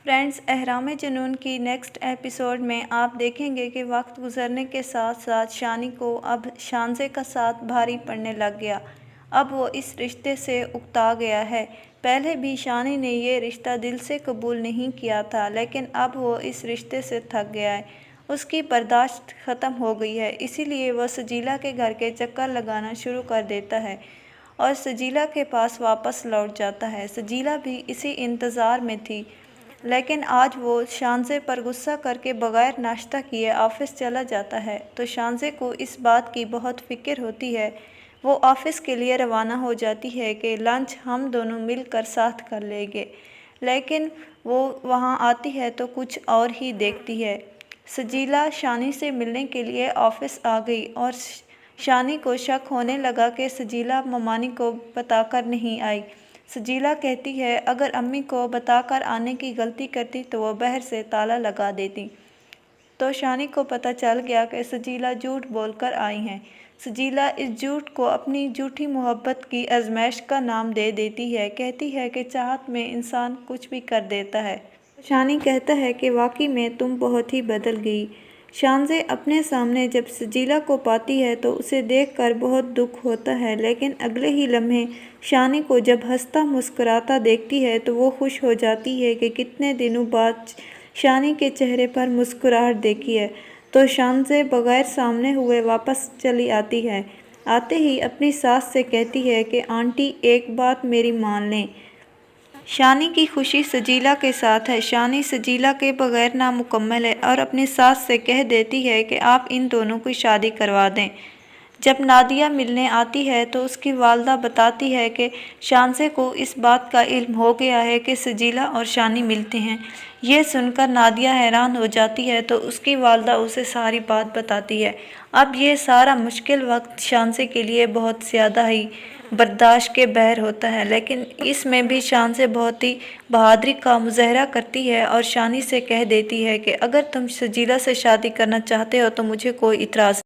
Friends, अहराम जुनून की next episode में आप देखेंगे कि वक्त गुजरने के साथ साथ शानी को अब शानज़े का साथ भारी पड़ने लग गया। अब वो इस रिश्ते से उकता गया है। पहले भी शानी ने ये रिश्ता दिल से कबूल नहीं किया था, लेकिन अब वो इस रिश्ते से थक गया है। उसकी बर्दाश्त ख़त्म हो गई है, इसीलिए वह सजीला के घर के चक्कर लगाना शुरू कर देता है और सजीला के पास वापस लौट जाता है। सजीला भी इसी इंतज़ार में थी, लेकिन आज वो शानज़े पर गुस्सा करके बग़ैर नाश्ता किए ऑफ़िस चला जाता है। तो शानज़े को इस बात की बहुत फ़िक्र होती है। वो ऑफ़िस के लिए रवाना हो जाती है कि लंच हम दोनों मिलकर साथ कर लेंगे, लेकिन वो वहाँ आती है तो कुछ और ही देखती है। सजीला शानी से मिलने के लिए ऑफ़िस आ गई और शानी को शक होने लगा कि सजीला ममानी को बताकर नहीं आई। सजीला कहती है अगर अम्मी को बताकर आने की गलती करती तो वह बाहर से ताला लगा देती। तो शानी को पता चल गया कि सजीला झूठ बोलकर आई हैं। सजीला इस झूठ को अपनी झूठी मोहब्बत की आजमाइश का नाम दे देती है। कहती है कि चाहत में इंसान कुछ भी कर देता है। शानी कहता है कि वाकई में तुम बहुत ही बदल गई। शानज़े अपने सामने जब सजीला को पाती है तो उसे देखकर बहुत दुख होता है, लेकिन अगले ही लम्हे शानी को जब हंसता मुस्कुराता देखती है तो वो खुश हो जाती है कि कितने दिनों बाद शानी के चेहरे पर मुस्कुराहट देखी है। तो शानज़े बगैर सामने हुए वापस चली आती है। आते ही अपनी सास से कहती है कि आंटी एक बात मेरी मान लें। शानी की खुशी सजीला के साथ है। शानी सजीला के बगैर नामुकम्मल है और अपनी सास से कह देती है कि आप इन दोनों की शादी करवा दें। जब नादिया मिलने आती है तो उसकी वालदा बताती है कि शानज़े को इस बात का इल्म हो गया है कि सजीला और शानी मिलते हैं। ये सुनकर नादिया हैरान हो जाती है तो उसकी वालदा उसे सारी बात बताती है। अब ये सारा मुश्किल वक्त शानज़े के लिए बहुत ज़्यादा ही बर्दाश्त के बहर होता है, लेकिन इसमें भी शानज़े बहुत ही बहादुरी का मुजाहरा करती है और शानी से कह देती है कि अगर तुम सजीला से शादी करना चाहते हो तो मुझे कोई इतराज़